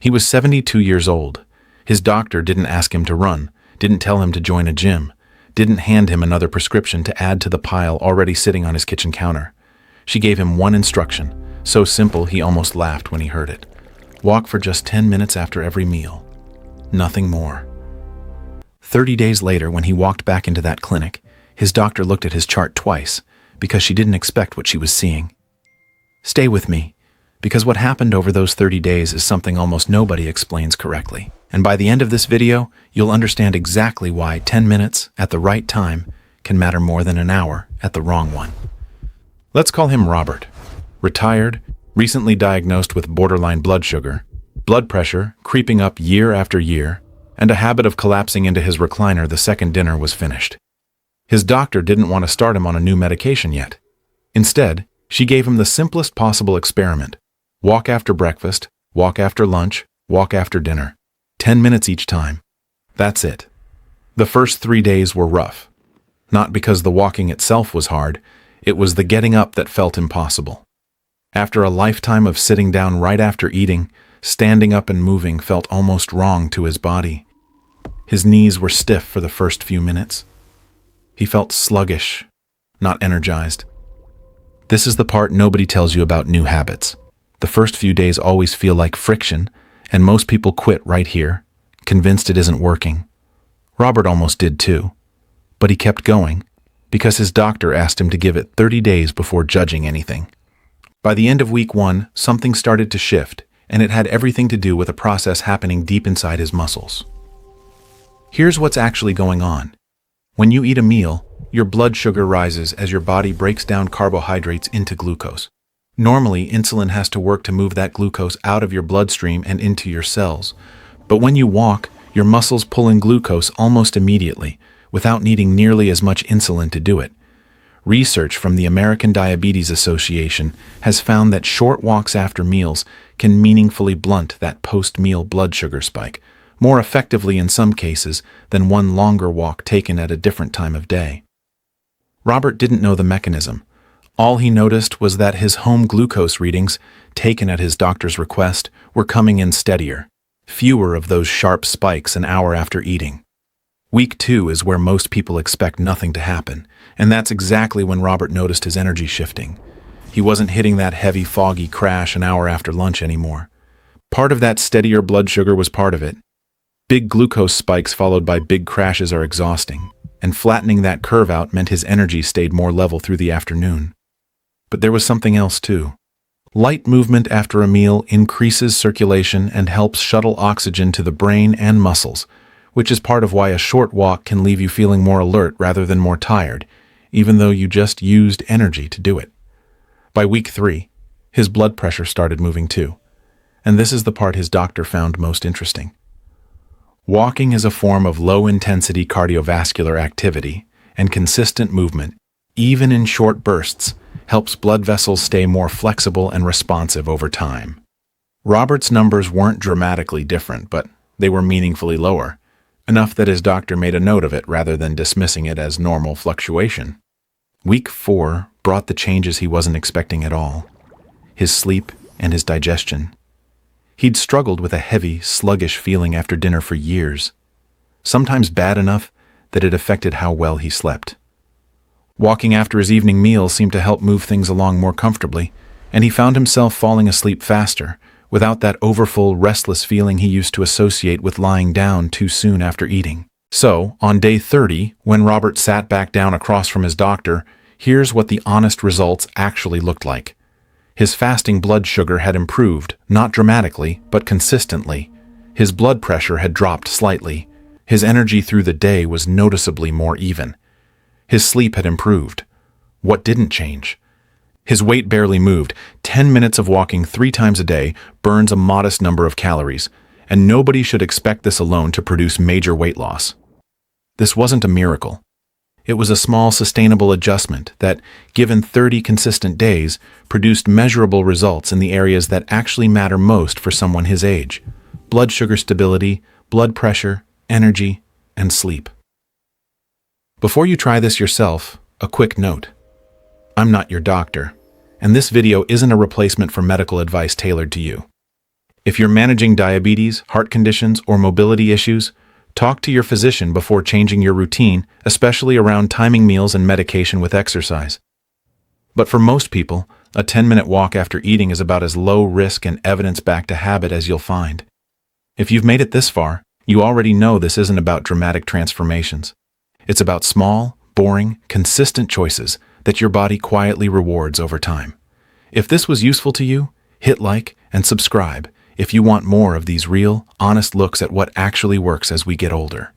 He was 72 years old. His doctor didn't ask him to run, didn't tell him to join a gym, didn't hand him another prescription to add to the pile already sitting on his kitchen counter. She gave him one instruction, so simple he almost laughed when he heard it. Walk for just 10 minutes after every meal. Nothing more. 30 days later, when he walked back into that clinic, his doctor looked at his chart twice because she didn't expect what she was seeing. Stay with me, because what happened over those 30 days is something almost nobody explains correctly. And by the end of this video, you'll understand exactly why 10 minutes at the right time can matter more than an hour at the wrong one. Let's call him Robert. Retired, recently diagnosed with borderline blood sugar, blood pressure creeping up year after year, and a habit of collapsing into his recliner the second dinner was finished. His doctor didn't want to start him on a new medication yet. Instead, she gave him the simplest possible experiment. Walk after breakfast, walk after lunch, walk after dinner. 10 minutes each time. That's it. The first 3 days were rough. Not because the walking itself was hard, it was the getting up that felt impossible. After a lifetime of sitting down right after eating, standing up and moving felt almost wrong to his body. His knees were stiff for the first few minutes. He felt sluggish, not energized. This is the part nobody tells you about new habits. The first few days always feel like friction, and most people quit right here, convinced it isn't working. Robert almost did too, but he kept going because his doctor asked him to give it 30 days before judging anything. By the end of week 1, something started to shift, and it had everything to do with a process happening deep inside his muscles. Here's what's actually going on. When you eat a meal, your blood sugar rises as your body breaks down carbohydrates into glucose. Normally, insulin has to work to move that glucose out of your bloodstream and into your cells. But when you walk, your muscles pull in glucose almost immediately, without needing nearly as much insulin to do it. Research from the American Diabetes Association has found that short walks after meals can meaningfully blunt that post-meal blood sugar spike, more effectively in some cases than one longer walk taken at a different time of day. Robert didn't know the mechanism. All he noticed was that his home glucose readings, taken at his doctor's request, were coming in steadier, fewer of those sharp spikes an hour after eating. Week 2 is where most people expect nothing to happen, and that's exactly when Robert noticed his energy shifting. He wasn't hitting that heavy, foggy crash an hour after lunch anymore. Part of that steadier blood sugar was part of it. Big glucose spikes followed by big crashes are exhausting, and flattening that curve out meant his energy stayed more level through the afternoon. But there was something else too. Light movement after a meal increases circulation and helps shuttle oxygen to the brain and muscles, which is part of why a short walk can leave you feeling more alert rather than more tired, even though you just used energy to do it. By week 3, his blood pressure started moving too, and this is the part his doctor found most interesting. Walking is a form of low-intensity cardiovascular activity, and consistent movement, even in short bursts, helps blood vessels stay more flexible and responsive over time. Robert's numbers weren't dramatically different, but they were meaningfully lower, enough that his doctor made a note of it rather than dismissing it as normal fluctuation. Week 4 brought the changes he wasn't expecting at all: his sleep and his digestion. He'd struggled with a heavy, sluggish feeling after dinner for years, sometimes bad enough that it affected how well he slept. Walking after his evening meal seemed to help move things along more comfortably, and he found himself falling asleep faster, without that overfull, restless feeling he used to associate with lying down too soon after eating. So, on day 30, when Robert sat back down across from his doctor, here's what the honest results actually looked like. His fasting blood sugar had improved, not dramatically, but consistently. His blood pressure had dropped slightly. His energy through the day was noticeably more even. His sleep had improved. What didn't change? His weight barely moved. 10 minutes of walking 3 times a day burns a modest number of calories, and nobody should expect this alone to produce major weight loss. This wasn't a miracle. It was a small, sustainable adjustment that, given 30 consistent days, produced measurable results in the areas that actually matter most for someone his age: blood sugar stability, blood pressure, energy, and sleep. Before you try this yourself, a quick note. I'm not your doctor, and this video isn't a replacement for medical advice tailored to you. If you're managing diabetes, heart conditions, or mobility issues, talk to your physician before changing your routine, especially around timing meals and medication with exercise. But for most people, a 10-minute walk after eating is about as low risk and evidence-backed a habit as you'll find. If you've made it this far, you already know this isn't about dramatic transformations. It's about small, boring, consistent choices that your body quietly rewards over time. If this was useful to you, hit like and subscribe if you want more of these real, honest looks at what actually works as we get older.